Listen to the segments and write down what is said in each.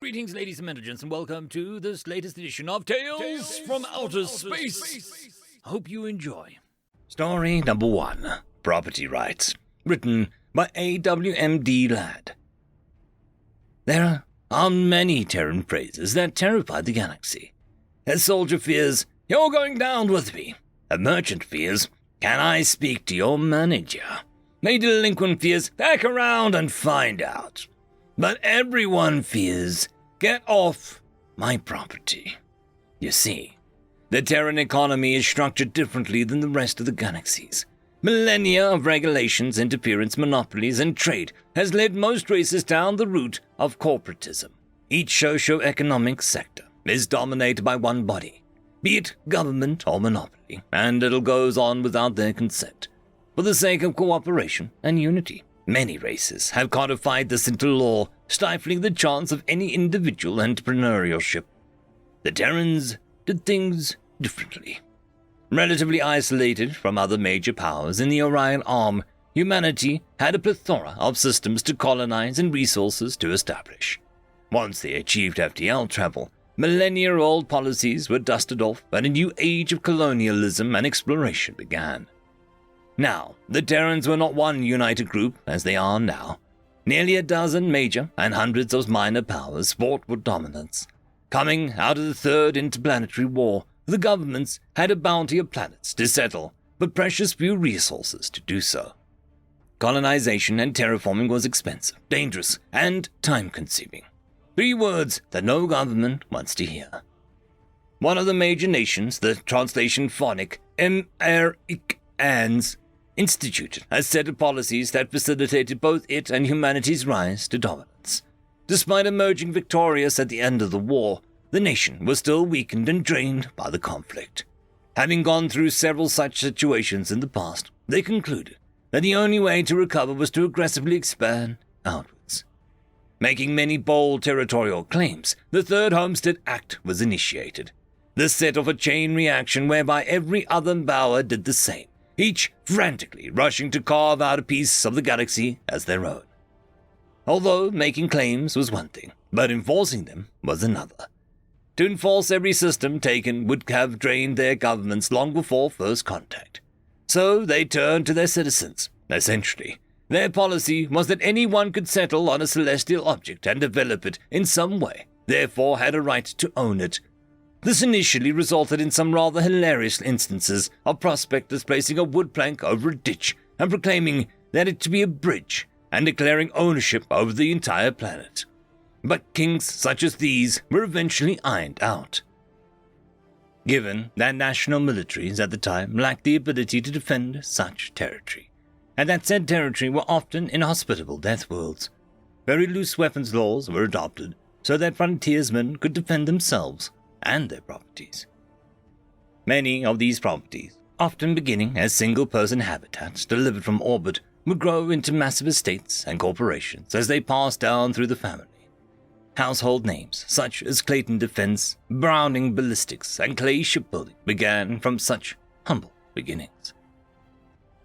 Greetings, ladies and gentlemen, and welcome to this latest edition of Tales from Outer Space. Hope you enjoy. Story number 1, Property Rights, written by AWMD Ladd. There are many Terran phrases that terrify the galaxy. A soldier fears, "You're going down with me." A merchant fears, "Can I speak to your manager?" A delinquent fears, "Back around and find out." But everyone fears, "Get off my property." You see, the Terran economy is structured differently than the rest of the galaxies. Millennia of regulations, interference, monopolies, and trade has led most races down the route of corporatism. Each socio-economic sector is dominated by one body, be it government or monopoly, and it goes on without their consent, for the sake of cooperation and unity. Many races have codified this into law, stifling the chance of any individual entrepreneurship. The Terrans did things differently. Relatively isolated from other major powers in the Orion Arm, humanity had a plethora of systems to colonize and resources to establish. Once they achieved FTL travel, millennia-old policies were dusted off and a new age of colonialism and exploration began. Now, the Terrans were not one united group as they are now. Nearly a dozen major and hundreds of minor powers fought for dominance. Coming out of the Third Interplanetary War, the governments had a bounty of planets to settle, but precious few resources to do so. Colonization and terraforming was expensive, dangerous, and time-consuming. 3 words that no government wants to hear. One of the major nations, the translation phonic MRICANS, instituted a set of policies that facilitated both it and humanity's rise to dominance. Despite emerging victorious at the end of the war, the nation was still weakened and drained by the conflict. Having gone through several such situations in the past, they concluded that the only way to recover was to aggressively expand outwards. Making many bold territorial claims, the Third Homestead Act was initiated. This set off a chain reaction whereby every other power did the same, each frantically rushing to carve out a piece of the galaxy as their own. Although making claims was one thing, but enforcing them was another. To enforce every system taken would have drained their governments long before first contact. So they turned to their citizens. Essentially, their policy was that anyone could settle on a celestial object and develop it in some way, therefore had a right to own it. This initially resulted in some rather hilarious instances of prospectors placing a wood plank over a ditch and proclaiming that it to be a bridge and declaring ownership over the entire planet. But kinks such as these were eventually ironed out. Given that national militaries at the time lacked the ability to defend such territory, and that said territory were often inhospitable death worlds, very loose weapons laws were adopted so that frontiersmen could defend themselves and their properties. Many of these properties, often beginning as single-person habitats delivered from orbit, would grow into massive estates and corporations as they passed down through the family. Household names such as Clayton Defense, Browning Ballistics, and Clay Shipbuilding began from such humble beginnings.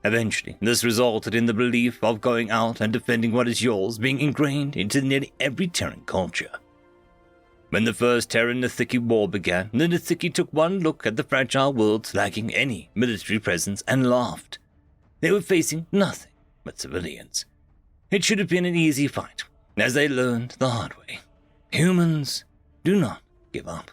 Eventually, this resulted in the belief of going out and defending what is yours being ingrained into nearly every Terran culture. When the first Terran-Nithiki War began, the Nithiki took one look at the fragile worlds lacking any military presence and laughed. They were facing nothing but civilians. It should have been an easy fight, as they learned the hard way. Humans do not give up.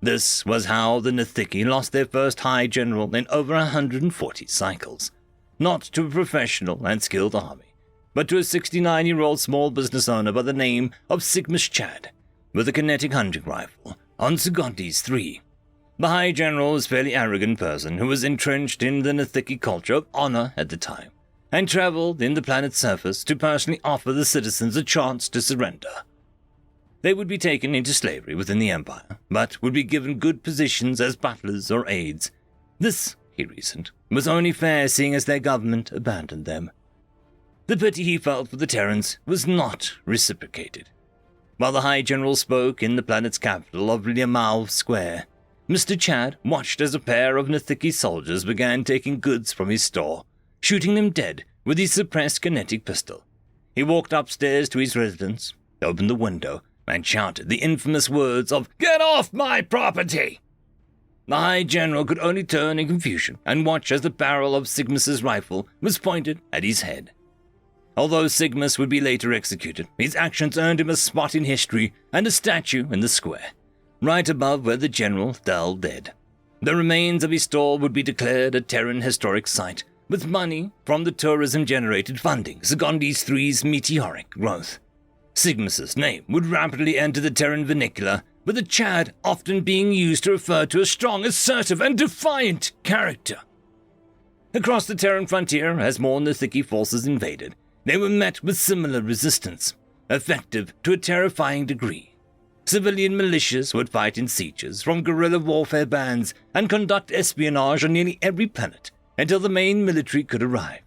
This was how the Nithiki lost their first High General in over 140 cycles, not to a professional and skilled army, but to a 69-year-old small business owner by the name of Sigmus Chad, with a kinetic hunting rifle on Sugontes 3. The High General was a fairly arrogant person who was entrenched in the Nithiki culture of honor at the time, and traveled in the planet's surface to personally offer the citizens a chance to surrender. They would be taken into slavery within the Empire, but would be given good positions as butlers or aides. This, he reasoned, was only fair seeing as their government abandoned them. The pity he felt for the Terrans was not reciprocated. While the High General spoke in the planet's capital of Liamau Square, Mr. Chad watched as a pair of Nithiki soldiers began taking goods from his store, shooting them dead with his suppressed kinetic pistol. He walked upstairs to his residence, opened the window, and shouted the infamous words of, "Get off my property!" The High General could only turn in confusion and watch as the barrel of Sigmus's rifle was pointed at his head. Although Sigmus would be later executed, his actions earned him a spot in history and a statue in the square, right above where the general fell dead. The remains of his store would be declared a Terran historic site, with money from the tourism-generated funding Segondi's III's meteoric growth. Sigmus's name would rapidly enter the Terran vernacular, with the Chad often being used to refer to a strong, assertive, and defiant character. Across the Terran frontier, as more Nithiki forces invaded, they were met with similar resistance, effective to a terrifying degree. Civilian militias would fight in sieges from guerrilla warfare bands and conduct espionage on nearly every planet until the main military could arrive.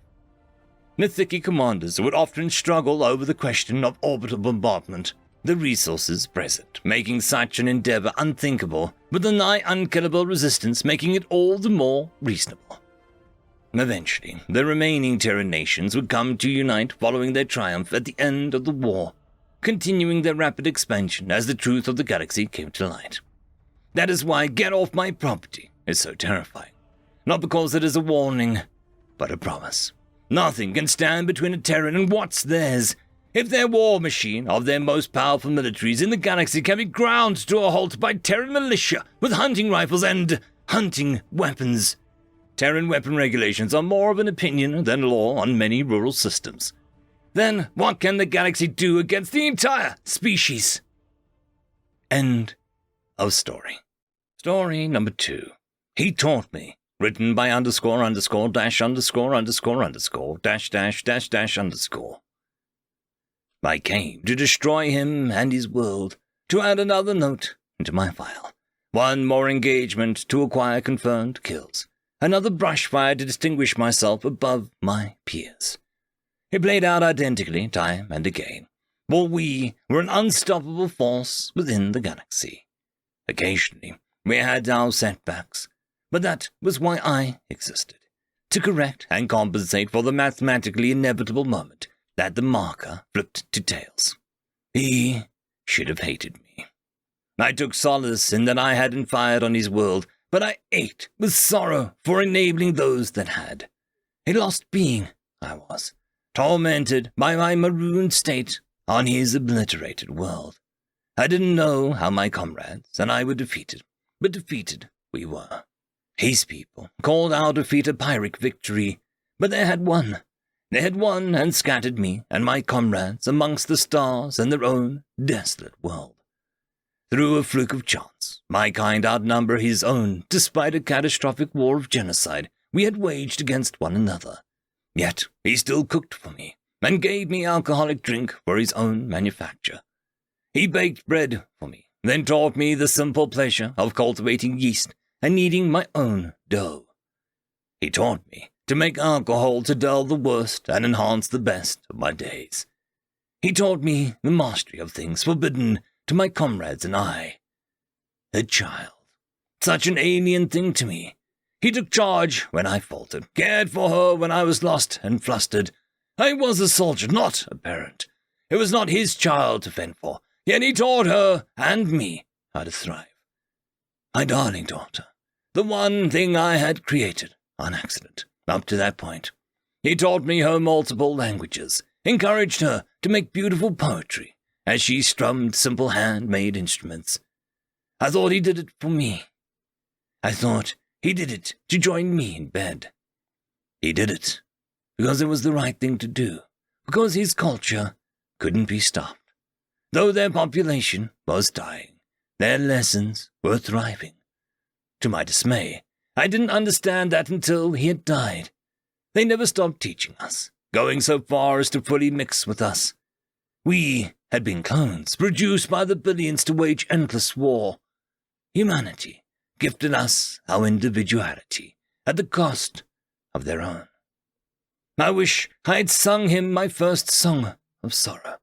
Nithiki commanders would often struggle over the question of orbital bombardment, the resources present making such an endeavor unthinkable, with the nigh unkillable resistance making it all the more reasonable. Eventually, the remaining Terran nations would come to unite following their triumph at the end of the war, continuing their rapid expansion as the truth of the galaxy came to light. That is why "Get off my property" is so terrifying. Not because it is a warning, but a promise. Nothing can stand between a Terran and what's theirs. If their war machine of their most powerful militaries in the galaxy can be ground to a halt by Terran militia with hunting rifles and hunting weapons. Terran weapon regulations are more of an opinion than law on many rural systems. Then what can the galaxy do against the entire species? End of story. Story number 2. He Taught Me. Written by ___________. I came to destroy him and his world, to add another note into my file. One more engagement to acquire confirmed kills. Another brushfire to distinguish myself above my peers. It played out identically time and again, for we were an unstoppable force within the galaxy. Occasionally, we had our setbacks, but that was why I existed, to correct and compensate for the mathematically inevitable moment that the marker flipped to tails. He should have hated me. I took solace in that I hadn't fired on his world, but I ached with sorrow for enabling those that had. A lost being, I was, tormented by my marooned state on his obliterated world. I didn't know how my comrades and I were defeated, but defeated we were. His people called our defeat a Pyrrhic victory, but they had won. They had won and scattered me and my comrades amongst the stars and their own desolate world. Through a fluke of chance, my kind outnumber his own, despite a catastrophic war of genocide we had waged against one another. Yet he still cooked for me, and gave me alcoholic drink for his own manufacture. He baked bread for me, then taught me the simple pleasure of cultivating yeast and kneading my own dough. He taught me to make alcohol to dull the worst and enhance the best of my days. He taught me the mastery of things forbidden to my comrades and I. A child. Such an alien thing to me. He took charge when I faltered, cared for her when I was lost and flustered. I was a soldier, not a parent. It was not his child to fend for, yet he taught her and me how to thrive. My darling daughter, the one thing I had created on accident up to that point. He taught me her multiple languages, encouraged her to make beautiful poetry as she strummed simple hand-made instruments. I thought he did it for me. I thought he did it to join me in bed. He did it because it was the right thing to do, because his culture couldn't be stopped. Though their population was dying, their lessons were thriving. To my dismay, I didn't understand that until he had died. They never stopped teaching us, going so far as to fully mix with us. We had been clones, produced by the billions to wage endless war. Humanity gifted us our individuality at the cost of their own. I wish I had sung him my first song of sorrow.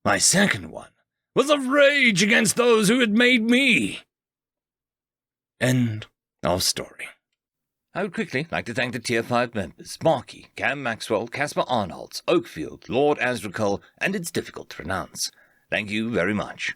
My second one was of rage against those who had made me. End of story. I would quickly like to thank the Tier 5 members, Marky, Cam Maxwell, Caspar Arnolds, Oakfield, Lord Azrakul, and it's difficult to pronounce, Thank you very much.